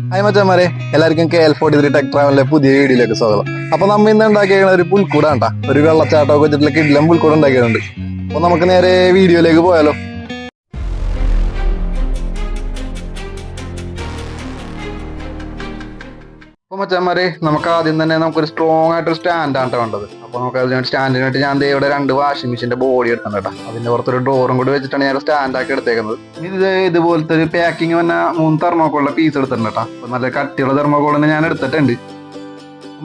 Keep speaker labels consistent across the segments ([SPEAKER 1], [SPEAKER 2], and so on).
[SPEAKER 1] Hi മച്ചാന്മാരെ, എല്ലാവർക്കും KL43 tech ട്രാവലിലെ പുതിയ വീഡിയോയിലേക്ക് സ്വാഗതം. അപ്പൊ നമ്മ ഇന്ന് ഉണ്ടാക്കിയ ഒരു പുൽക്കൂടാണ്ടാ, ഒരു വെള്ളച്ചാട്ടമൊക്കെ വെച്ചിട്ടുള്ള കിടിലം പുൽക്കൂട് ഉണ്ടാക്കിയിട്ടുണ്ട്. അപ്പൊ നമുക്ക് നേരെ വീഡിയോയിലേക്ക് പോയാലോ. അപ്പൊ മച്ചാന്മാരെ, നമുക്ക് ആദ്യം തന്നെ നമുക്കൊരു സ്ട്രോങ് ആയിട്ടൊരു സ്റ്റാൻഡാണ് വേണ്ടത്. അപ്പൊ നമുക്ക് അതിന് സ്റ്റാൻഡിനായിട്ട് ഞാൻ ഇവിടെ 2 വാഷിംഗ് മെഷീന്റെ ബോഡി എടുക്കണം കേട്ടോ. അതിന്റെ പുറത്തൊരു ഡോറും കൂടി വെച്ചിട്ടാണ് ഞാൻ സ്റ്റാൻഡാക്കി എടുത്തേക്കുന്നത്. ഇതുപോലത്തെ ഒരു പാക്കിങ് വന്ന 3 തെർമോക്കോളിന്റെ പീസ് എടുത്തിട്ടുണ്ട് കേട്ടോ. അപ്പൊ നല്ല കട്ടിയുള്ള തെർമോക്കോളിനെ ഞാൻ എടുത്തിട്ടുണ്ട്.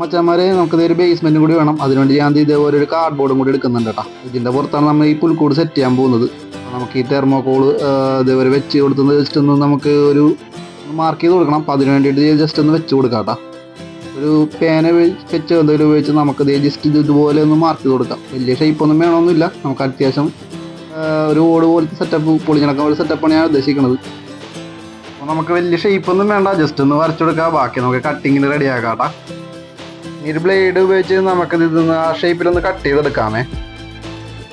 [SPEAKER 1] മച്ചാന്മാരെ, നമുക്ക് ഒരു ബേസ്മെന്റ് കൂടി വേണം. അതിനുവേണ്ടി ഞാൻ ഇതേപോലെ ഒരു കാർഡ് ബോർഡും കൂടി എടുക്കുന്നുണ്ട് കേട്ടോ. ഇതിന്റെ പുറത്താണ് നമ്മൾ ഈ പുൽക്കൂട് സെറ്റ് ചെയ്യാൻ പോകുന്നത്. നമുക്ക് ഈ തെർമോക്കോള് ഇതേപോലെ വെച്ച് കൊടുക്കുന്നത് ജസ്റ്റ് ഒന്ന് നമുക്ക് ഒരു മാർക്ക് ചെയ്ത് കൊടുക്കണം. അപ്പൊ അതിന് വേണ്ടിയിട്ട് ജസ്റ്റ് ഒന്ന് വെച്ച് കൊടുക്കാം കേട്ടോ. ഒരു പേന സ്കെച്ച് എന്തെങ്കിലും ഉപയോഗിച്ച് നമുക്ക് ജസ്റ്റ് ഇതുപോലെ ഒന്ന് മാർക്ക് ചെയ്ത് കൊടുക്കാം. വലിയ ഷേപ്പൊന്നും വേണമെന്നില്ല. നമുക്ക് അത്യാവശ്യം ഒരു ഓട് പോലത്തെ സെറ്റപ്പ്, പൊളിഞ്ഞടക്കം ഒരു സെറ്റപ്പാണ് ഞാൻ ഉദ്ദേശിക്കുന്നത്. അപ്പോൾ നമുക്ക് വലിയ ഷേപ്പൊന്നും വേണ്ട, ജസ്റ്റ് ഒന്ന് വരച്ചു കൊടുക്കാം. ബാക്കി നമുക്ക് കട്ടിങ്ങിന് റെഡി ആക്കാം കേട്ടോ. ഈ ഒരു ബ്ലേഡ് ഉപയോഗിച്ച് നമുക്കിത് ഇതൊന്ന് ആ ഷേപ്പിലൊന്ന് കട്ട് ചെയ്തെടുക്കാമേ.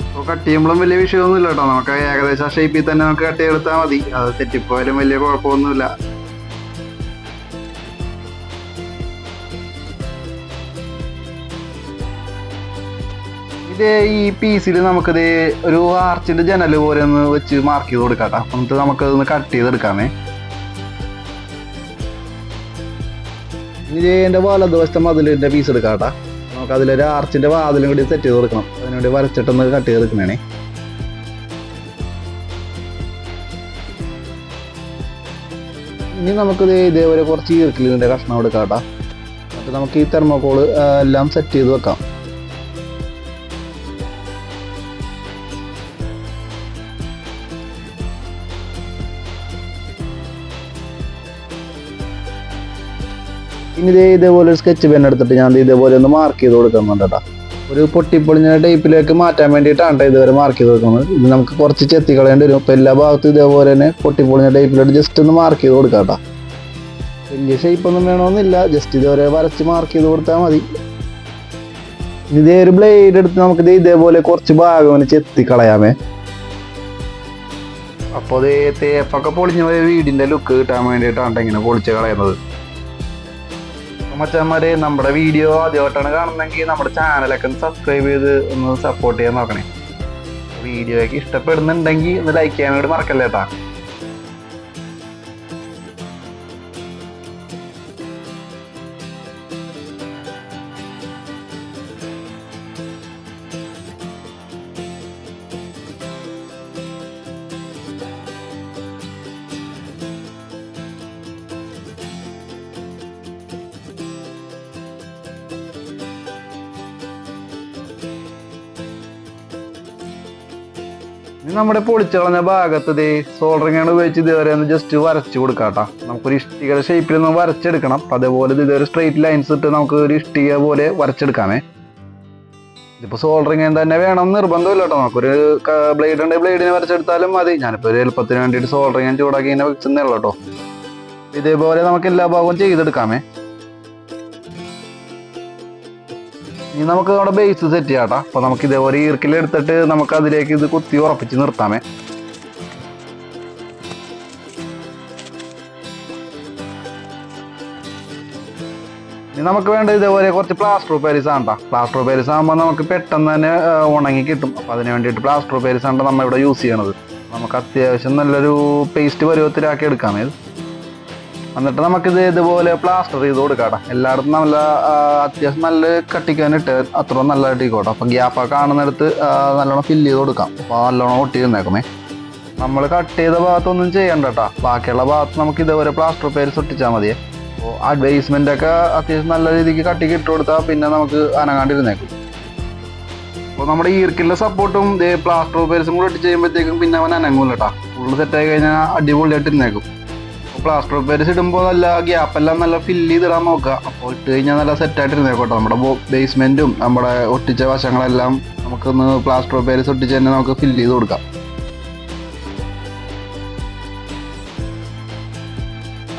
[SPEAKER 1] അപ്പോൾ കട്ട് ചെയ്യുമ്പോഴും വലിയ വിഷയമൊന്നുമില്ല കേട്ടോ. നമുക്ക് ഏകദേശം ആ ഷേപ്പിൽ തന്നെ നമുക്ക് കട്ട് ചെയ്തെടുത്താൽ മതി. അത് തെറ്റിപ്പോയാലും വലിയ കുഴപ്പമൊന്നുമില്ല. ഈ പീസിൽ നമുക്കത് ഒരു ആർച്ചിന്റെ ജനൽ പോലെ ഒന്ന് വെച്ച് മാർക്ക് ചെയ്ത് കൊടുക്കാം. എന്നിട്ട് നമുക്കതൊന്ന് കട്ട് ചെയ്തെടുക്കാമേ. ഇനി എൻ്റെ വലതുവശത്തെ മതിലിൻ്റെ പീസ് എടുക്കാം. നമുക്ക് അതിലൊരു ആർച്ചിന്റെ വാതിലും കൂടി സെറ്റ് ചെയ്ത് കൊടുക്കണം. അതിനുവേണ്ടി വരച്ചിട്ടൊന്ന് കട്ട് ചെയ്തെടുക്കണേ. ഇനി നമുക്കിത് ഇതേപോലെ കുറച്ച് ഈർക്കിലിൻ്റെ കഷ്ണം എടുക്കാം. എന്നിട്ട് നമുക്ക് ഈ തെർമോക്കോള് എല്ലാം സെറ്റ് ചെയ്ത് വെക്കാം. ഇനി ഇതേപോലെ ഒരു സ്കെച്ച് പെൻ എടുത്തിട്ട് ഞാൻ ഇതേപോലെ ഒന്ന് മാർക്ക് ചെയ്ത് കൊടുക്കുന്നുണ്ട് കേട്ടോ. ഒരു പൊട്ടിപ്പൊളിഞ്ഞ ടൈപ്പിലേക്ക് മാറ്റാൻ വേണ്ടിയിട്ടാണ് ഇതുവരെ മാർക്ക് ചെയ്ത് കൊടുക്കുന്നത്. ഇത് നമുക്ക് കുറച്ച് ചെത്തി കളയേണ്ടി വരും. അപ്പോൾ എല്ലാ ഭാഗത്തും ഇതേപോലെ തന്നെ പൊട്ടിപ്പൊളിഞ്ഞ ടൈപ്പിലോട്ട് ജസ്റ്റ് ഒന്ന് മാർക്ക് ചെയ്ത് കൊടുക്കാം കേട്ടോ. വലിയ ഷേപ്പൊന്നും വേണമെന്നില്ല, ജസ്റ്റ് ഇതേപോലെ വരച്ച് മാർക്ക് ചെയ്ത് കൊടുത്താൽ മതി. ഇതേ ഒരു ബ്ലേഡ് എടുത്ത് നമുക്കിത് ഇതേപോലെ കുറച്ച് ഭാഗം ചെത്തി കളയാമേ. അപ്പോൾ അത് തേപ്പൊക്കെ പൊളിഞ്ഞ വീടിൻ്റെ ലുക്ക് കിട്ടാൻ വേണ്ടിയിട്ടാണ് ഇങ്ങനെ പൊളിച്ച് കളയുന്നത്. മച്ചാന്മാരെ, നമ്മുടെ വീഡിയോ ആദ്യമായിട്ടാണ് കാണുന്നതെങ്കിൽ നമ്മുടെ ചാനലൊക്കെ ഒന്ന് സബ്സ്ക്രൈബ് ചെയ്ത് ഒന്ന് സപ്പോർട്ട് ചെയ്യാൻ നോക്കണേ. വീഡിയോയൊക്കെ ഇഷ്ടപ്പെടുന്നുണ്ടെങ്കിൽ ഒന്ന് ലൈക്ക് ചെയ്യാൻ വേണ്ടി മറക്കല്ലേ കേട്ടോ. നമ്മുടെ പൊളിച്ചു കളഞ്ഞ ഭാഗത്ത് സോൾഡറിങ്ങാണ് ഉപയോഗിച്ച് ഇതുവരെ ഒന്ന് ജസ്റ്റ് വരച്ചു കൊടുക്കാം കേട്ടോ. നമുക്കൊരു ഇഷ്ടികയുടെ ഷേപ്പിലൊന്ന് വരച്ചെടുക്കണം. അതേപോലെ ഇതൊരു സ്ട്രെയിറ്റ് ലൈൻസ് ഇട്ട് നമുക്ക് ഒരു ഇഷ്ടിക പോലെ വരച്ചെടുക്കാമേ. ഇതിപ്പോൾ സോൾഡറിങ് തന്നെ വേണം നിർബന്ധമില്ല കേട്ടോ. നമുക്കൊരു ബ്ലേഡ് ഉണ്ടെങ്കിൽ ബ്ലേഡിനെ വരച്ചെടുത്താലും മതി. ഞാനിപ്പോൾ ഒരു എളുപ്പത്തിന് വേണ്ടിയിട്ട് സോൾഡറിങ് ചൂടാക്കി ഇങ്ങനെ വെച്ചെന്നേ ഉള്ളൂ കേട്ടോ. ഇതേപോലെ നമുക്ക് എല്ലാ ഭാഗവും ചെയ്തെടുക്കാമേ. ഇനി നമുക്ക് നമ്മുടെ ബേസ് സെറ്റ് ചെയ്യാം കേട്ടോ. അപ്പോൾ നമുക്ക് ഇതേപോലെ ഈർക്കിലെടുത്തിട്ട് നമുക്ക് അതിലേക്ക് ഇത് കുത്തി ഉറപ്പിച്ച് നിർത്താമേ. ഇനി നമുക്ക് വേണ്ട ഇതേപോലെ കുറച്ച് പ്ലാസ്റ്റർ ഓഫ് പാരീസ് ആണ് കേട്ടോ. പ്ലാസ്റ്റർ ഓഫ് പാരീസ് ആകുമ്പോൾ നമുക്ക് പെട്ടെന്ന് തന്നെ ഉണങ്ങി കിട്ടും. അപ്പോൾ അതിന് വേണ്ടിയിട്ട് പ്ലാസ്റ്റർ ഓഫ് പാരീസ് ആണ് നമ്മൾ ഇവിടെ യൂസ് ചെയ്യണത്. നമുക്ക് അത്യാവശ്യം നല്ലൊരു പേസ്റ്റ് പരുവത്തിലാക്കി എടുക്കാമേ. എന്നിട്ട് നമുക്കിത് ഇതുപോലെ പ്ലാസ്റ്റർ ചെയ്ത് കൊടുക്കാം. എല്ലായിടത്തും നല്ല അത്യാവശ്യം നല്ല കട്ടിക്കാനിട്ട് അത്ര നല്ലതായിട്ട് ഇരിക്കോട്ടെ. അപ്പം ഗ്യാപ്പൊക്കെ കാണുന്നിടത്ത് നല്ലോണം ഫില്ല് ചെയ്ത് കൊടുക്കാം. അപ്പോൾ നല്ലോണം ഒട്ടി നിന്നേക്കുമേ. നമ്മൾ കട്ട് ചെയ്ത ഭാഗത്തൊന്നും ചെയ്യണ്ട കേട്ടോ. ബാക്കിയുള്ള ഭാഗത്ത് നമുക്ക് ഇതേപോലെ പ്ലാസ്റ്റർ പേരിസ് ഒട്ടിച്ചാൽ മതിയേ. അപ്പോൾ അഡ്വൈസ്മെൻ്റ് ഒക്കെ അത്യാവശ്യം നല്ല രീതിക്ക് കട്ടിക്ക് ഇട്ട് കൊടുത്താൽ പിന്നെ നമുക്ക് അനങ്ങാണ്ടിരുന്നേക്കും. അപ്പോൾ നമ്മുടെ ഈർക്കിൻ്റെ സപ്പോർട്ടും പ്ലാസ്റ്റർ പേരിസും കൂടെ ഒട്ടിച്ച് ചെയ്യുമ്പോഴത്തേക്കും പിന്നെ അവൻ അനങ്ങൂല കേട്ടോ. ഫുള്ള് സെറ്റായി കഴിഞ്ഞാൽ അടിപൊളിയായിട്ട് ഇരുന്നേക്കും. പ്ലാസ്റ്റർ ഓഫ് പാരീസ് ഇടുമ്പോൾ നല്ല ഗ്യാപ്പെല്ലാം നല്ല ഫില്ല് ചെയ്തിടാൻ നോക്കുക. അപ്പോൾ ഇട്ട് കഴിഞ്ഞാൽ നല്ല സെറ്റായിട്ട് ഇരുന്നേക്കോട്ടെ. നമ്മുടെ ബേസ്മെൻറ്റും നമ്മുടെ ഒട്ടിച്ച വശങ്ങളെല്ലാം നമുക്കൊന്ന് പ്ലാസ്റ്റർ ഓഫ് പാരീസ് ഒട്ടിച്ച് തന്നെ നമുക്ക് ഫില്ല് ചെയ്ത് കൊടുക്കാം.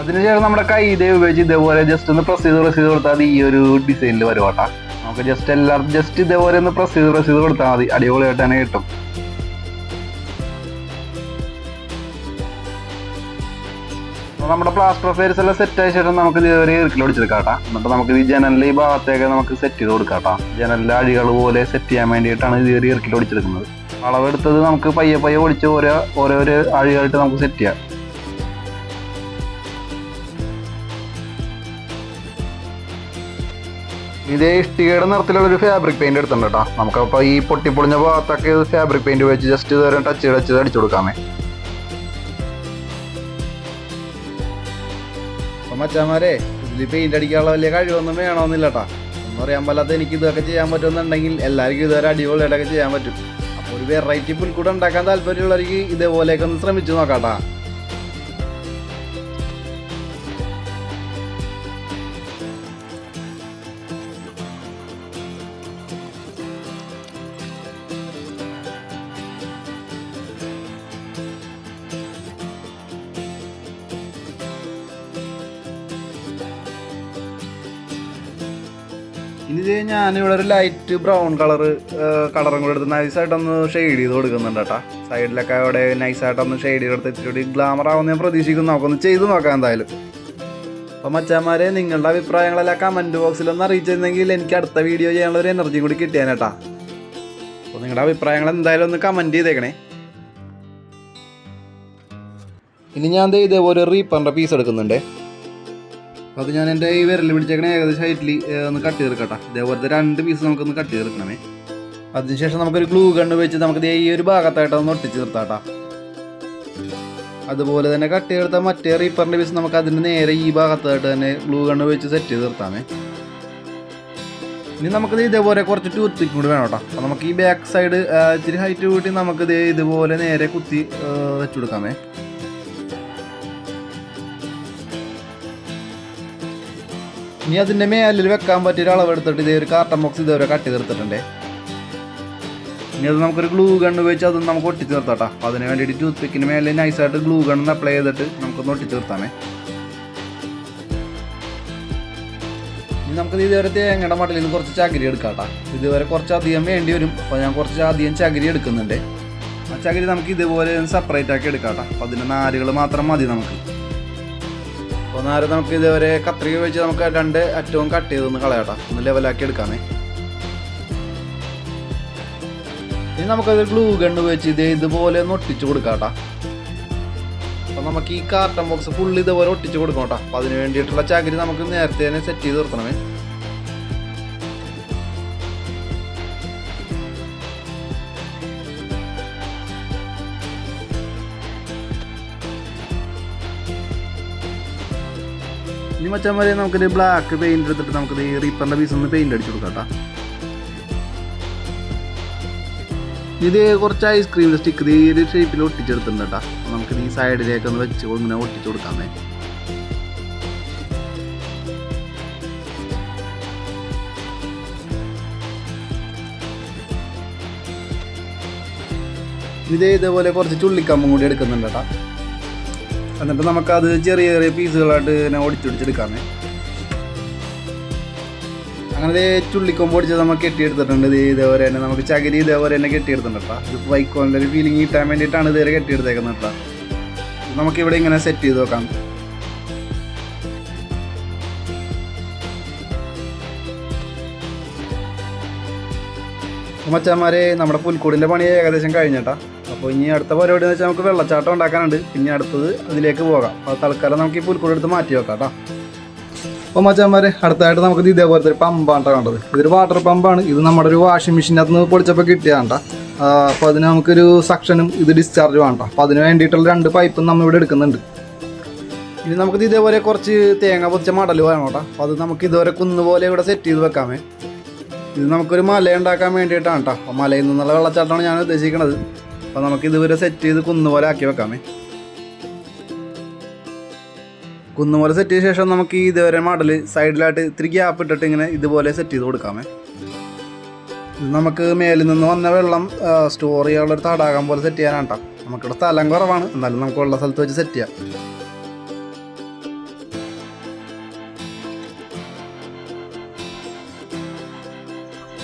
[SPEAKER 1] അതിനുശേഷം നമ്മുടെ കൈ ഉപയോഗിച്ച് ഇതേപോലെ ജസ്റ്റ് ഒന്ന് പ്രസ് ചെയ്ത് കൊടുത്താൽ അത് ഈ ഒരു ഡിസൈനിൽ വരും കേട്ടോ. നമുക്ക് ജസ്റ്റ് എല്ലാവർക്കും ജസ്റ്റ് ഇതേപോലെ ഒന്ന് പ്രസ് ചെയ്ത് കൊടുത്താൽ മതി. അടിപൊളിയായിട്ട് തന്നെ കിട്ടും. നമ്മുടെ പ്ലാസ്റ്റർ ഓഫ് പാരീസ് എല്ലാം സെറ്റ് ആയ ശേഷം നമുക്ക് ഇത് ഒരു ഇറുക്കിൽ ഒടിച്ചെടുക്കാം കേട്ടോ. എന്നിട്ട് നമുക്ക് ഈ ജനലിൽ ഈ ഭാഗത്തേക്ക് നമുക്ക് സെറ്റ് ചെയ്ത് കൊടുക്കാം കേട്ടോ. ജനലിലെ അഴികൾ പോലെ സെറ്റ് ചെയ്യാൻ വേണ്ടിയിട്ടാണ് ഇത് ഒരു ഇറുക്കിൽ ഒടിച്ചെടുക്കുന്നത്. അളവെടുത്തത് നമുക്ക് പയ്യെ പയ്യെ ഒടിച്ച് ഓരോരോ അഴികളായിട്ട് നമുക്ക് സെറ്റ് ചെയ്യാം. ഇതേ ഇഷ്ടികയുടെ നിറത്തിലുള്ള ഒരു ഫാബ്രിക് പെയിന്റ് എടുത്തിട്ടുണ്ട് കേട്ടോ. നമുക്കപ്പോൾ ഈ പൊട്ടിപ്പൊളിഞ്ഞ ഭാഗത്തൊക്കെ ഫാബ്രിക് പെയിന്റ് വെച്ച് ജസ്റ്റ് ഇതുവരെ ടച്ച് അടിച്ചു കൊടുക്കാമേ. അപ്പം മച്ചാമാരെ, ഇതിൽ പെയിന്റ് അടിക്കാനുള്ള വലിയ കഴിവൊന്നും വേണമെന്നില്ല കേട്ടോ. ഒന്നും അറിയാൻ പാലാത്ത എനിക്ക് ഇതൊക്കെ ചെയ്യാൻ പറ്റുമെന്നുണ്ടെങ്കിൽ എല്ലാവർക്കും ഇതുവരെ അടിപൊളിയായിട്ടൊക്കെ ചെയ്യാൻ പറ്റും. അപ്പോൾ ഒരു വെറൈറ്റി പുൽക്കൂട് ഉണ്ടാക്കാൻ താല്പര്യമുള്ളവർക്ക് ഇതേപോലെയൊക്കെ ഒന്ന് ശ്രമിച്ചു നോക്കാം കേട്ടോ. ഇനി ഞാനിവിടെ ഒരു ലൈറ്റ് ബ്രൗൺ കളറും കൂടെ എടുത്ത് നൈസായിട്ടൊന്ന് ഷെയ്ഡ് ചെയ്ത് കൊടുക്കുന്നുണ്ട് കേട്ടോ. സൈഡിലൊക്കെ അവിടെ നൈസായിട്ടൊന്ന് ഷെയ്ഡ് ചെയ്തെടുത്ത് ഇച്ചിരി ഗ്ലാമർ ആവുമെന്ന് ഞാൻ പ്രതീക്ഷിക്കുന്നു. നമുക്കൊന്ന് ചെയ്ത് നോക്കാം എന്തായാലും. അപ്പോൾ മച്ചാന്മാരെ, നിങ്ങളുടെ അഭിപ്രായങ്ങളെല്ലാം കമൻറ്റ് ബോക്സിലൊന്ന് അറിയിച്ചിരുന്നെങ്കിൽ എനിക്ക് അടുത്ത വീഡിയോ ചെയ്യാനുള്ള ഒരു എനർജി കൂടി കിട്ടിയാനേട്ടാ. അപ്പോൾ നിങ്ങളുടെ അഭിപ്രായങ്ങൾ എന്തായാലും ഒന്ന് കമൻറ്റ് ചെയ്തേക്കണേ. ഇനി ഞാൻ ഇതേപോലെ ഒരു റീപ്പറിൻ്റെ പീസ് എടുക്കുന്നുണ്ട്. അത് ഞാൻ എൻ്റെ ഈ വിരൽ പിടിച്ചേക്കണേ ഏകദേശം ഹൈറ്റിൽ ഒന്ന് കട്ട് ചെയ്തെടുക്കട്ടെ. ഇതേപോലത്തെ 2 പീസ് നമുക്കൊന്ന് കട്ട് ചെയ്തെടുക്കണമേ. അതിനുശേഷം നമുക്കൊരു ഗ്ലൂ ഗണ്ണ് വെച്ച് നമുക്ക് ഈ ഒരു ഭാഗത്തായിട്ടൊന്ന് ഒട്ടിച്ച് നിർത്താം. അതുപോലെ തന്നെ കട്ട് ചെയ്തെടുത്ത മറ്റേ റീപ്പറിൻ്റെ പീസ് നമുക്ക് അതിന് നേരെ ഈ ഭാഗത്തായിട്ട് തന്നെ ഗ്ലൂ ഗണ്ണ് വെച്ച് സെറ്റ് ചെയ്ത് നിർത്താമേ. ഇനി നമുക്കിത് ഇതേപോലെ കുറച്ച് ടൂത്ത് പിക്ക് കൂടി വേണം കേട്ടോ. അപ്പോൾ നമുക്ക് ഈ ബാക്ക് സൈഡ് ഇച്ചിരി ഹൈറ്റ് കൂട്ടി നമുക്കിത് ഇതുപോലെ നേരെ കുത്തി വെച്ചു കൊടുക്കാമേ. ഇനി അതിൻ്റെ മേലിൽ വെക്കാൻ പറ്റിയൊരു അളവെടുത്തിട്ട് ഇതേ ഒരു കാർട്ടൺ ബോക്സ് ഇതേവരെ കട്ട് ചെയ്തെടുത്തിട്ടുണ്ട്. ഇനി അത് നമുക്കൊരു ഗ്ലൂ ഗണ്ണ് വെച്ച് അതൊന്ന് നമുക്ക് ഒട്ടിച്ച് നിർത്താം. അപ്പോൾ അതിന് വേണ്ടിയിട്ട് ടൂത്ത് പിക്കിന് മേലെ നൈസായിട്ട് ഗ്ലൂ ഗണ്ണ് അപ്ലൈ ചെയ്തിട്ട് നമുക്കൊന്ന് ഒട്ടിച്ച് നിർത്താമേ. ഇനി നമുക്കിത് ഇതുവരെ തേങ്ങയുടെ മടലിൽ നിന്ന് കുറച്ച് ചകിരി എടുക്കാം കേട്ടോ. ഇതുവരെ കുറച്ച് അധികം വേണ്ടി വരും. അപ്പോൾ ഞാൻ കുറച്ച് അധികം ചകിരി എടുക്കുന്നുണ്ട്. ആ ചകിരി നമുക്ക് ഇതുപോലെ സെപ്പറേറ്റ് ആക്കി എടുക്കാം കേട്ടോ. അപ്പോൾ അതിൻ്റെ നാരുകൾ മാത്രം മതി നമുക്ക്. അപ്പോൾ നാര് നമുക്ക് ഇതേവരെ കത്രിക വെച്ച് നമുക്ക് 2 അറ്റവും കട്ട് ചെയ്തൊന്ന് കളയാട്ടോ. ഒന്ന് ലെവലാക്കി എടുക്കാമേ. ഇനി നമുക്കത് ഗ്ലൂ ഗണ്ണ് വെച്ച് ഇതുപോലെ ഒന്ന് ഒട്ടിച്ച് കൊടുക്കാം കേട്ടോ. അപ്പോൾ നമുക്ക് ഈ കാർട്ടൺ ബോക്സ് ഫുള്ള് ഇതുപോലെ ഒട്ടിച്ച് കൊടുക്കാം കേട്ടോ. അപ്പോൾ അതിന് വേണ്ടിയിട്ടുള്ള ചകിരി നമുക്ക് നേരത്തെ തന്നെ സെറ്റ് ചെയ്ത് നിർത്തണമേ. ഇനി മച്ചാന്മാരെ, നമുക്കിത് ബ്ലാക്ക് പെയിന്റ് എടുത്തിട്ട് നമുക്കിത് ഈ റീപ്പറിൻ്റെ പീസ് ഒന്ന് പെയിന്റ് അടിച്ചു കൊടുക്കാം കേട്ടോ. ഇത് കുറച്ച് ഐസ്ക്രീമിൻ്റെ സ്റ്റിക്ക് ഈ ഒരു ഷേപ്പിൽ ഒട്ടിച്ചെടുത്തിട്ടുണ്ട് കേട്ടോ. നമുക്കിത് ഈ സൈഡിലേക്ക് ഒന്ന് വെച്ച് ഇങ്ങനെ ഒട്ടിച്ചു കൊടുക്കാമേ. ഇതേപോലെ കുറച്ച് ചുള്ളിക്കമ്പും കൂടി എടുക്കുന്നുണ്ട് കേട്ടോ. എന്നിട്ട് നമുക്കത് ചെറിയ ചെറിയ പീസുകളായിട്ട് ഇങ്ങനെ ഒടിച്ചൊടിച്ചെടുക്കാമേ. അങ്ങനെ ചുള്ളിക്കൊമ്പ് ഒടിച്ചത് നമുക്ക് കെട്ടിയെടുത്തിട്ടുണ്ട്. ഇതേപോലെ തന്നെ നമുക്ക് ചകിരി ഇതേപോലെ തന്നെ കെട്ടിയെടുത്തിട്ടുണ്ട് കേട്ടോ. ഇത് വൈക്കോലിൻ്റെ ഒരു ഫീലിംഗ് കിട്ടാൻ വേണ്ടിയിട്ടാണ് ഇതുവരെ കെട്ടിയെടുത്തേക്കുന്നത് കേട്ടോ. നമുക്കിവിടെ ഇങ്ങനെ സെറ്റ് ചെയ്ത് നോക്കാം. മച്ചാന്മാരെ, നമ്മുടെ പുൽക്കൂടിൻ്റെ പണി ഏകദേശം കഴിഞ്ഞിട്ടാ. അപ്പോൾ ഇനി അടുത്ത പരിപാടി എന്ന് വെച്ചാൽ നമുക്ക് വെള്ളച്ചാട്ടം ഉണ്ടാക്കാനുണ്ട്. പിന്നെ അടുത്തത് അതിലേക്ക് പോകാം. അപ്പോൾ തൽക്കാലം നമുക്ക് ഈ പുൽക്കൂട് എടുത്ത് മാറ്റി വെക്കാം കേട്ടോ. അപ്പോൾ മച്ചാന്മാരെ, അടുത്തായിട്ട് നമുക്ക് ഇതേപോലത്തെ ഒരു പമ്പാണ് കണ്ടത്. ഇതൊരു വാട്ടർ പമ്പാണ്. ഇത് നമ്മുടെ ഒരു വാഷിംഗ് മെഷീനകത്ത് നിന്ന് പൊളിച്ചപ്പോൾ കിട്ടിയതാണ് കേട്ടോ. അപ്പോൾ അതിന് നമുക്കൊരു സക്ഷനും ഇത് ഡിസ്ചാർജ് വേണ്ട. അപ്പോൾ അതിന് വേണ്ടിയിട്ടുള്ള 2 പൈപ്പും നമ്മൾ ഇവിടെ എടുക്കുന്നുണ്ട്. ഇനി നമുക്കിത് ഇതേപോലെ കുറച്ച് തേങ്ങ പൊതിച്ച മടൽ വേണം കേട്ടോ. അപ്പോൾ അത് നമുക്ക് ഇതുവരെ കുന്നുപോലെ ഇവിടെ സെറ്റ് ചെയ്ത് വെക്കാമേ. ഇത് നമുക്കൊരു മല ഉണ്ടാക്കാൻ വേണ്ടിയിട്ടാണ് കേട്ടോ. അപ്പോൾ മലയിൽ നിന്നുള്ള വെള്ളച്ചാട്ടമാണ് ഞാൻ ഉദ്ദേശിക്കുന്നത്. അപ്പോൾ നമുക്ക് ഇതുവരെ സെറ്റ് ചെയ്ത് കുന്നുപോലെ ആക്കി വെക്കാമേ. കുന്നുപോലെ സെറ്റ് ചെയ്ത ശേഷം നമുക്ക് ഈ ഇതുവരെ മടൽ സൈഡിലായിട്ട് ഇത്തിരി ഗ്യാപ്പ് ഇട്ടിട്ട് ഇങ്ങനെ ഇതുപോലെ സെറ്റ് ചെയ്ത് കൊടുക്കാമേ. ഇത് നമുക്ക് മേലിൽ നിന്ന് വന്ന വെള്ളം സ്റ്റോർ ചെയ്യാനുള്ളൊരു തടാകം പോലെ സെറ്റ് ചെയ്യാനാണ് കേട്ടോ. നമുക്കിവിടെ സ്ഥലം കുറവാണ്, എന്നാലും നമുക്ക് ഉള്ള സ്ഥലത്ത് വെച്ച് സെറ്റ് ചെയ്യാം.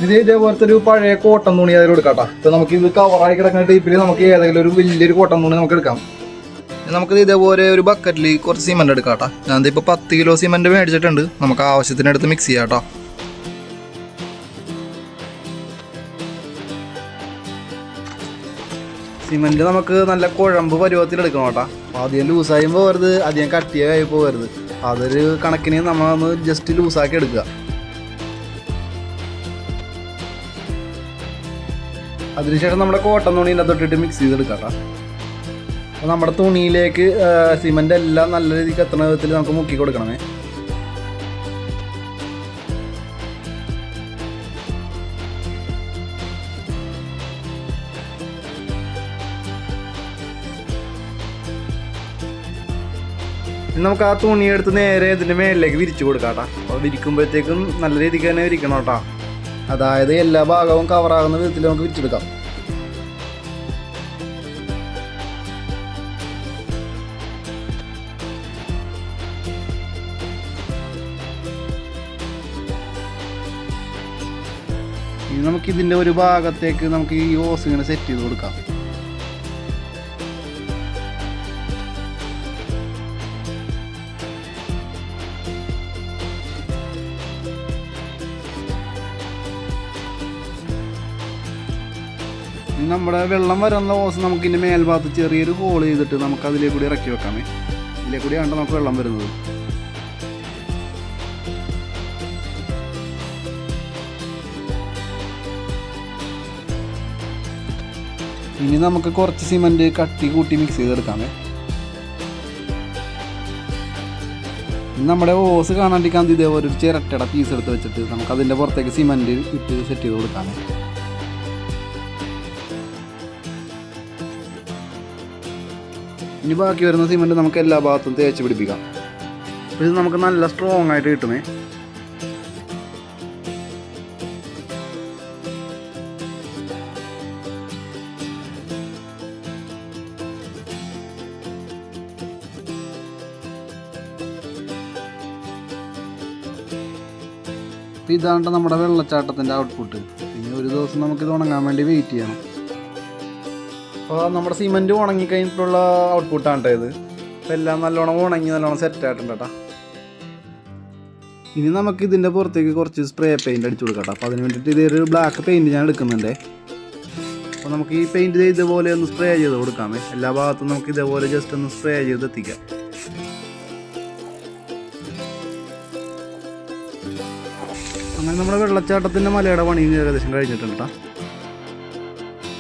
[SPEAKER 1] ഇതേപോലത്തെ ഒരു പഴയ കോട്ടൺ തുണി അതിൽ കൊടുക്കാം കേട്ടോ. ഇപ്പോൾ നമുക്ക് ഇത് കവറായി കിടക്കുന്ന ടൈപ്പിൽ നമുക്ക് ഏതെങ്കിലും ഒരു വലിയൊരു കോട്ടൺ തുണി നമുക്ക് എടുക്കാം.
[SPEAKER 2] നമുക്ക് ഇതേപോലെ ഒരു ബക്കറ്റിൽ കുറച്ച് സിമെന്റ് എടുക്കാം കേട്ടോ. ഞാൻ ഇപ്പോൾ 10 കിലോ സിമെന്റ് മേടിച്ചിട്ടുണ്ട്. നമുക്ക് ആവശ്യത്തിനടുത്ത് മിക്സ് ചെയ്യാം കേട്ടോ. സിമെന്റ് നമുക്ക് നല്ല കുഴമ്പ് പരുവത്തിൽ എടുക്കണം കേട്ടോ. അപ്പോൾ അധികം ലൂസായും പോകരുത്, അധികം കട്ടിയായി പോകരുത്. അതൊരു കണക്കിന് നമ്മളൊന്ന് ജസ്റ്റ് ലൂസാക്കി എടുക്കുക. അതിനുശേഷം നമ്മുടെ കോട്ടൺ തുണീൻ്റെ തൊട്ടിട്ട് മിക്സ് ചെയ്തെടുക്കാം കേട്ടോ. അപ്പോൾ നമ്മുടെ തുണിയിലേക്ക് സിമെൻ്റ് എല്ലാം നല്ല രീതിക്ക് എത്തുന്ന വിധത്തിൽ നമുക്ക് മുക്കി കൊടുക്കണമേ. നമുക്ക് ആ തുണി എടുത്ത് നേരെ ഇതിൻ്റെ മേളിലേക്ക് വിരിച്ചു കൊടുക്കാം കേട്ടോ. അപ്പോൾ വിരിക്കുമ്പോഴത്തേക്കും നല്ല രീതിക്ക് തന്നെ വിരിക്കണം കേട്ടോ. അതായത് എല്ലാ ഭാഗവും കവറാകുന്ന വിധത്തിൽ നമുക്ക് വിരിച്ചെടുക്കാം. ഇനി നമുക്ക് ഇതിൻ്റെ ഒരു ഭാഗത്തേക്ക് നമുക്ക് ഈ ഓസ് ഇങ്ങനെ സെറ്റ് ചെയ്ത് കൊടുക്കാം. നമ്മുടെ വെള്ളം വരുന്ന ഓസ് നമുക്ക് ഇതിൻ്റെ മേൽഭാഗത്ത് ചെറിയൊരു ഹോൾ ചെയ്തിട്ട് നമുക്ക് അതിലേക്ക് കൂടി ഇറക്കി വെക്കാമേ. ഇതിലേക്ക് കൂടിയാണ് നമുക്ക് വെള്ളം വരുന്നത്. ഇനി നമുക്ക് കുറച്ച് സിമെന്റ് കട്ടി കൂട്ടി മിക്സ് ചെയ്തെടുക്കാമേ. നമ്മുടെ ഓസ് കാണാണ്ടിരിക്കാൻ ഇതേപോലെ ഒരു ചിരട്ടയുടെ പീസ് എടുത്ത് വെച്ചിട്ട് നമുക്ക് അതിൻ്റെ പുറത്തേക്ക് സിമെന്റ് ഇട്ട് സെറ്റ് ചെയ്ത് കൊടുക്കാമേ. ഇനി ബാക്കി വരുന്ന സിമെന്റ് നമുക്ക് എല്ലാ ഭാഗത്തും തേച്ച് പിടിപ്പിക്കാം. ഇത് നമുക്ക് നല്ല സ്ട്രോങ് ആയിട്ട് കിട്ടുമേ. ഇതാണ് നമ്മുടെ വെള്ളച്ചാട്ടത്തിൻ്റെ ഔട്ട്പുട്ട്. പിന്നെ ഒരു ദിവസം നമുക്കിത് ഉണങ്ങാൻ വേണ്ടി വെയിറ്റ് ചെയ്യണം. അപ്പോൾ നമ്മുടെ സിമെൻറ്റ് ഉണങ്ങിക്കഴിഞ്ഞിട്ടുള്ള ഔട്ട്പുട്ടാണ് കേട്ടോ ഇത്. അപ്പോൾ എല്ലാം നല്ലോണം ഉണങ്ങി നല്ലോണം സെറ്റായിട്ടുണ്ട് കേട്ടോ. ഇനി നമുക്ക് ഇതിൻ്റെ പുറത്തേക്ക് കുറച്ച് സ്പ്രേ പെയിൻറ്റ് അടിച്ചു കൊടുക്കാം കേട്ടോ. അപ്പോൾ അതിന് വേണ്ടിയിട്ട് ഇതൊരു ബ്ലാക്ക് പെയിൻറ്റ് ഞാൻ എടുക്കുന്നുണ്ട്. അപ്പോൾ നമുക്ക് ഈ പെയിൻറ്റ് ഇതുപോലെ ഒന്ന് സ്പ്രേ ചെയ്ത് കൊടുക്കാമേ. എല്ലാ ഭാഗത്തും നമുക്ക് ഇതേപോലെ ജസ്റ്റ് ഒന്ന് സ്പ്രേ ചെയ്ത് എത്തിക്കാം. അങ്ങനെ നമ്മുടെ വെള്ളച്ചാട്ടത്തിൻ്റെ മലയുടെ പണി ഏകദേശം കഴിഞ്ഞിട്ടുണ്ട് കേട്ടോ.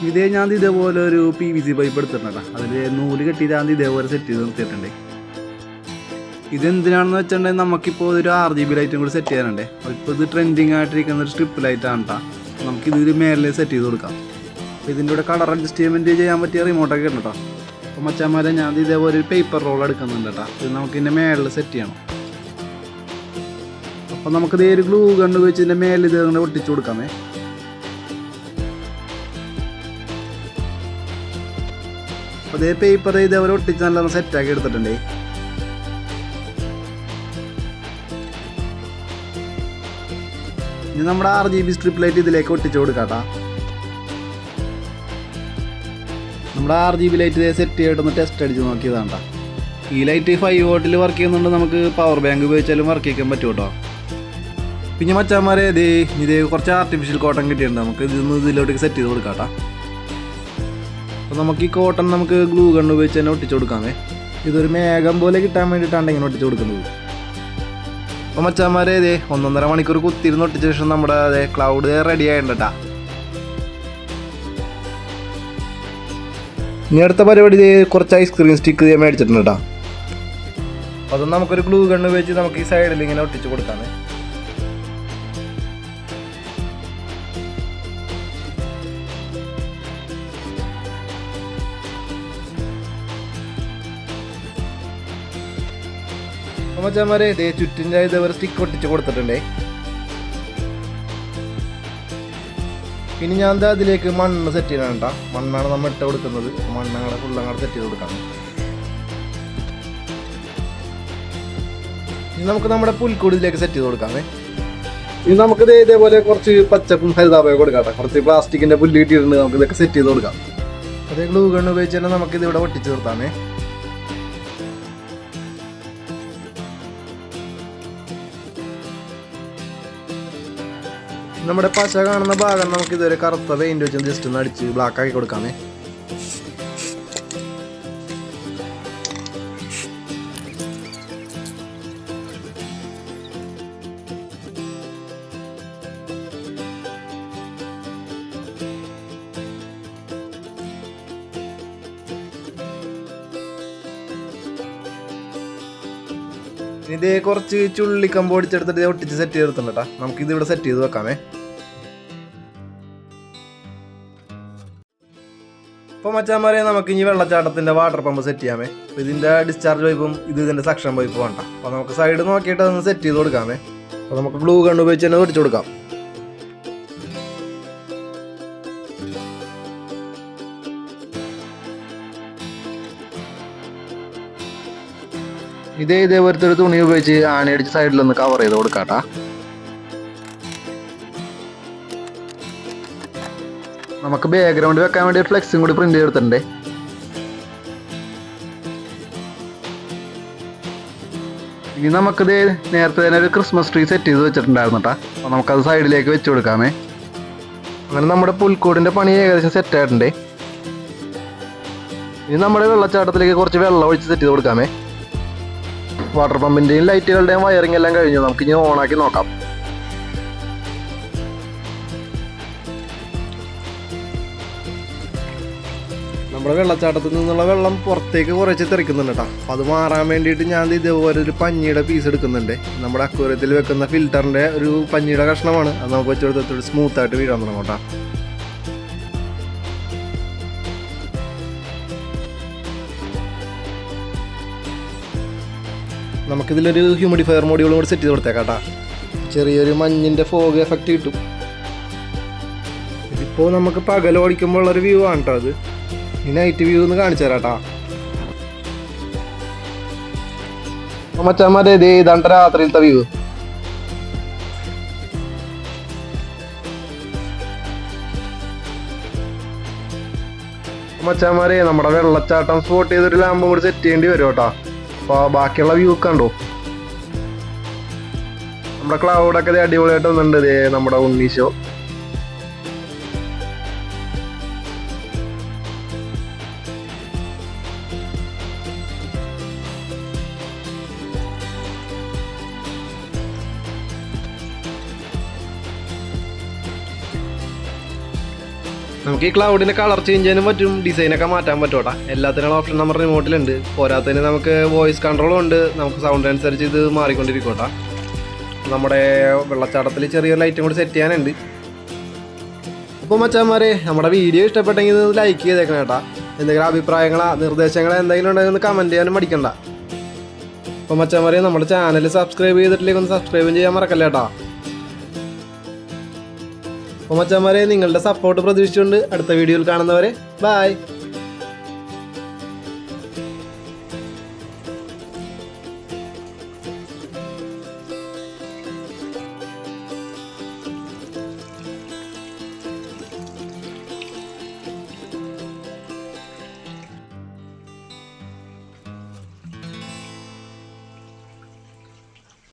[SPEAKER 2] ഇതേ ഞാൻ ഇതേപോലെ ഒരു PVC പൈപ്പ് എടുത്തിട്ടുണ്ട് കേട്ടോ. അതിൽ നൂല് കെട്ടി ഞാൻ ഇതേപോലെ സെറ്റ് ചെയ്ത് നിർത്തിയിട്ടുണ്ട്. ഇതെന്തിനാണെന്ന് വെച്ചിട്ടുണ്ടെങ്കിൽ നമുക്കിപ്പോൾ ഒരു RGB ലൈറ്റും കൂടി സെറ്റ് ചെയ്യാനുണ്ട്. ഇപ്പോൾ ഇത് ട്രെൻഡിങ് ആയിട്ടിരിക്കുന്ന ഒരു സ്ട്രിപ്പ് ലൈറ്റാണ് കേട്ടോ. നമുക്കിതിൽ മേലെ സെറ്റ് ചെയ്ത് കൊടുക്കാം. അപ്പോൾ ഇതിൻ്റെ കൂടെ കളർ അഡ്ജസ്റ്റ്മെൻറ്റ് ചെയ്യാൻ പറ്റിയ റിമോട്ടൊക്കെ ഉണ്ട് കേട്ടോ. അപ്പോൾ മച്ചാന്മാരെ ഞാൻ ഇതേപോലെ ഒരു പേപ്പർ റോൾ എടുക്കുന്നുണ്ട് കേട്ടോ. ഇത് നമുക്കിതിൻ്റെ മേളിൽ സെറ്റ് ചെയ്യണം. അപ്പോൾ നമുക്കിത് ഒരു ഗ്ലൂ ഗണ്ണ് വെച്ച് ഇതിൻ്റെ മേലിൽ ഇത് അങ്ങനെ ഒട്ടിച്ചു കൊടുക്കാമേ. അപ്പോൾ അതേ പേപ്പർ ഇതേപോലെ ഒട്ടിച്ച് നല്ല സെറ്റാക്കി എടുത്തിട്ടുണ്ട്. ഇനി നമ്മുടെ RGB സ്ട്രിപ്പ് ലൈറ്റ് ഇതിലേക്ക് ഒട്ടിച്ചു കൊടുക്കാം കേട്ടോ. നമ്മുടെ RGB ലൈറ്റ് സെറ്റ് ചെയ്തിട്ടൊന്ന് ടെസ്റ്റ് അടിച്ച് നോക്കിയതാണ് കേട്ടോ. ഈ ലൈറ്റ് 5 വോട്ടിൽ വർക്ക് ചെയ്യുന്നുണ്ട്. നമുക്ക് പവർ ബാങ്ക് ഉപയോഗിച്ചാലും വർക്ക് ചെയ്യാൻ പറ്റും കേട്ടോ. പിന്നെ മച്ചാന്മാരെ ഇതേ കുറച്ച് ആർട്ടിഫിഷ്യൽ കോട്ടൺ കിട്ടിയിട്ടുണ്ട്. നമുക്ക് ഇതൊന്ന് ഇതിലോട്ടേക്ക് സെറ്റ് ചെയ്ത് കൊടുക്കാം കേട്ടോ. അപ്പോൾ നമുക്ക് ഈ കോട്ടൺ നമുക്ക് ഗ്ലൂ ഗണ്ണ് ഉപയോഗിച്ച് തന്നെ ഒട്ടിച്ചു കൊടുക്കാമേ. ഇതൊരു മേഘം പോലെ കിട്ടാൻ വേണ്ടിയിട്ടാണ് ഇങ്ങനെ ഒട്ടിച്ചു കൊടുക്കുന്നത്. അപ്പോൾ മച്ചാന്മാരെ 1.5 മണിക്കൂർ കുത്തിയിരുന്ന് ഒട്ടിച്ച ശേഷം നമ്മുടെ ക്ലൗഡ് റെഡി ആയിട്ടുണ്ട് കേട്ടോ. ഇനി അടുത്ത പരിപാടി കുറച്ച് ഐസ്ക്രീം സ്റ്റിക്ക് മേടിച്ചിട്ടുണ്ട് കേട്ടോ. അതൊന്നും നമുക്കൊരു ഗ്ലൂ ഗണ്ണ് ഉപയോഗിച്ച് നമുക്ക് ഈ സൈഡിൽ ഇങ്ങനെ ഒട്ടിച്ചു കൊടുക്കാമേ. മച്ചാന്മാരെ ചുറ്റിൻ്റെ ഇതേപോലെ സ്റ്റിക്ക് ഒട്ടിച്ച് കൊടുത്തിട്ടുണ്ടേ. പിന്നെ ഞാൻ എന്താ അതിലേക്ക് മണ്ണ് സെറ്റ് ചെയ്യണം കേട്ടോ. മണ്ണാണ് നമ്മൾ ഇട്ട് കൊടുക്കുന്നത്. മണ്ണങ്ങനെ ഫുള്ളങ്ങനെ സെറ്റ് ചെയ്ത് കൊടുക്കാം. ഇനി നമുക്ക് നമ്മുടെ പുൽക്കൂട് ഇതിലേക്ക് സെറ്റ് ചെയ്ത് കൊടുക്കാമേ. ഇനി നമുക്ക് ഇതേപോലെ കുറച്ച് പച്ചപ്പും ഹരിതാപയൊക്കെ കൊടുക്കാം കേട്ടോ. കുറച്ച് പ്ലാസ്റ്റിക്കിൻ്റെ പുല്ല് കിട്ടിയിട്ടുണ്ട്. നമുക്ക് ഇതൊക്കെ സെറ്റ് ചെയ്ത് കൊടുക്കാം. അതേ ഗ്ലൂ ഗണ്ണ് ഉപയോഗിച്ച് തന്നെ നമുക്കിത് ഇവിടെ ഒട്ടിച്ച് നിർത്താമേ. നമ്മുടെ പശ കാണുന്ന ഭാഗം നമുക്ക് ഇതുവരെ കറുത്ത പെയിന്റ് വെച്ച് ജസ്റ്റ് ഒന്ന് അടിച്ച് ബ്ലാക്ക് ആക്കി കൊടുക്കാമേ. ഇതേ കുറച്ച് ചുള്ളിക്കമ്പ് പൊടിച്ചെടുത്തിട്ട് ഒട്ടിച്ച് സെറ്റ് ചെയ്തെടുത്തുണ്ട് കേട്ടോ. നമുക്കിത് ഇവിടെ സെറ്റ് ചെയ്ത് വെക്കാമേ. അപ്പോൾ മച്ചാന്മാരെ നമുക്ക് ഇനി വെള്ളച്ചാട്ടത്തിൻ്റെ വാട്ടർ പമ്പ് സെറ്റ് ചെയ്യാമേ. അപ്പോൾ ഇതിൻ്റെ ഡിസ്ചാർജ് പൈപ്പും ഇതിൻ്റെ സക്ഷൻ പൈപ്പും വേണ്ട. അപ്പോൾ നമുക്ക് സൈഡ് നോക്കിയിട്ട് അതൊന്ന് സെറ്റ് ചെയ്ത് കൊടുക്കാമേ. അപ്പോൾ നമുക്ക് ഗ്ലൂ ഗൺ ഉപയോഗിച്ച് തന്നെ ഒടിച്ചു കൊടുക്കാം.
[SPEAKER 1] ഇതേപോലത്തെ ഒരു തുണി ഉപയോഗിച്ച് ആണിയടിച്ച് സൈഡിലൊന്ന് കവർ ചെയ്ത് കൊടുക്കാട്ടാ. നമുക്ക് ബാക്ക്ഗ്രൗണ്ട് വെക്കാൻ വേണ്ടി ഫ്ലെക്സും കൂടി പ്രിന്റ് ചെയ്തെടുത്തിട്ടുണ്ടേ. ഇനി നമുക്കിത് നേരത്തെ തന്നെ ഒരു ക്രിസ്മസ് ട്രീ സെറ്റ് ചെയ്ത് വെച്ചിട്ടുണ്ടായിരുന്നു കേട്ടോ. അപ്പോൾ നമുക്കത് സൈഡിലേക്ക് വെച്ച് കൊടുക്കാമേ. അങ്ങനെ നമ്മുടെ പുൽക്കൂടിൻ്റെ പണി ഏകദേശം സെറ്റ് ആയിട്ടുണ്ടേ. ഇനി നമ്മുടെ വെള്ളച്ചാട്ടത്തിലേക്ക് കുറച്ച് വെള്ളം ഒഴിച്ച് സെറ്റ് ചെയ്ത് കൊടുക്കാമേ. വാട്ടർ പമ്പിൻ്റെയും ലൈറ്റുകളുടെയും വയറിംഗ് എല്ലാം കഴിഞ്ഞു. നമുക്കിനി ഓണാക്കി നോക്കാം.
[SPEAKER 2] നമ്മുടെ വെള്ളച്ചാട്ടത്തിൽ നിന്നുള്ള വെള്ളം പുറത്തേക്ക് കുറച്ച് തെറിക്കുന്നുണ്ട് കേട്ടോ. അപ്പോൾ അത് മാറാൻ വേണ്ടിയിട്ട് ഞാൻ ഇതേപോലെ ഒരു പഞ്ഞിയുടെ പീസ് എടുക്കുന്നുണ്ട്. നമ്മുടെ അക്വേറിയത്തിൽ വെക്കുന്ന ഫിൽറ്ററിൻ്റെ ഒരു പഞ്ഞിയുടെ കഷ്ണമാണ്. അത് നമുക്ക് വെച്ച് കൊടുത്തിട്ട് സ്മൂത്തായിട്ട് വീഴാൻ തുടങ്ങും കേട്ടോ. നമുക്കിതിലൊരു ഹ്യൂമിഡിഫയർ മോഡ്യൂളും കൂടി സെറ്റ് ചെയ്ത് കൊടുത്തേക്കാം കേട്ടോ. ചെറിയൊരു മഞ്ഞിൻ്റെ ഫോഗ് എഫക്റ്റ് കിട്ടും. ഇതിപ്പോൾ നമുക്ക് പകൽ ഓടിക്കുമ്പോൾ ഉള്ളൊരു വ്യൂ ആണ് കേട്ടോ. അത് ഈ നൈറ്റ് വ്യൂ ഒന്ന് കാണിച്ചു തരാം കേട്ടോ.
[SPEAKER 1] മച്ചാന്മാരെ ഇതാണ് രാത്രിയിലത്തെ വ്യൂ. മച്ചാന്മാരെ നമ്മുടെ വെള്ളച്ചാട്ടം സ്പോട്ട് ചെയ്തൊരു ലാമ്പും കൂടി സെറ്റ് ചെയ്യേണ്ടി വരും കേട്ടോ. അപ്പോൾ ബാക്കിയുള്ള വ്യൂ കണ്ടോ. നമ്മുടെ ക്ലൗഡൊക്കെ അടിപൊളിയായിട്ട് വന്നിട്ടുണ്ട്. നമ്മുടെ ഉണ്ണീശോ.
[SPEAKER 2] നമുക്ക് ഈ ക്ലൗഡിൻ്റെ കളർ ചേഞ്ച് ചെയ്യാനും പറ്റും, ഡിസൈനൊക്കെ മാറ്റാൻ പറ്റും കേട്ടോ. എല്ലാത്തിനുള്ള ഓപ്ഷൻ നമ്മുടെ റിമോട്ടിലുണ്ട്. പോരാത്തതിന് നമുക്ക് വോയിസ് കൺട്രോളും ഉണ്ട്. നമുക്ക് സൗണ്ട് അനുസരിച്ച് ഇത് മാറിക്കൊണ്ടിരിക്കും കേട്ടോ. നമ്മുടെ വെള്ളച്ചാട്ടത്തിൽ ചെറിയൊരു ലൈറ്റും കൂടി സെറ്റ് ചെയ്യാനുണ്ട്. അപ്പോൾ മച്ചാന്മാരെ നമ്മുടെ വീഡിയോ ഇഷ്ടപ്പെട്ടെങ്കിൽ ലൈക്ക് ചെയ്തേക്കണം കേട്ടോ. എന്തെങ്കിലും അഭിപ്രായങ്ങളോ നിർദ്ദേശങ്ങളോ എന്തെങ്കിലും ഉണ്ടെങ്കിൽ ഒന്ന് കമൻറ്റ് ചെയ്യാനും മടിക്കണ്ട. അപ്പോൾ മച്ചാന്മാരെ നമ്മുടെ ചാനൽ സബ്സ്ക്രൈബ് ചെയ്തിട്ടില്ലെങ്കിൽ ഒന്ന് സബ്സ്ക്രൈബും ചെയ്യാൻ മറക്കല്ല കേട്ടോ. അപ്പോൾ മച്ചാന്മാരെ നിങ്ങളുടെ സപ്പോർട്ട് പ്രതീക്ഷിച്ചുകൊണ്ട് അടുത്ത വീഡിയോയിൽ കാണുന്നവരെ ബൈ.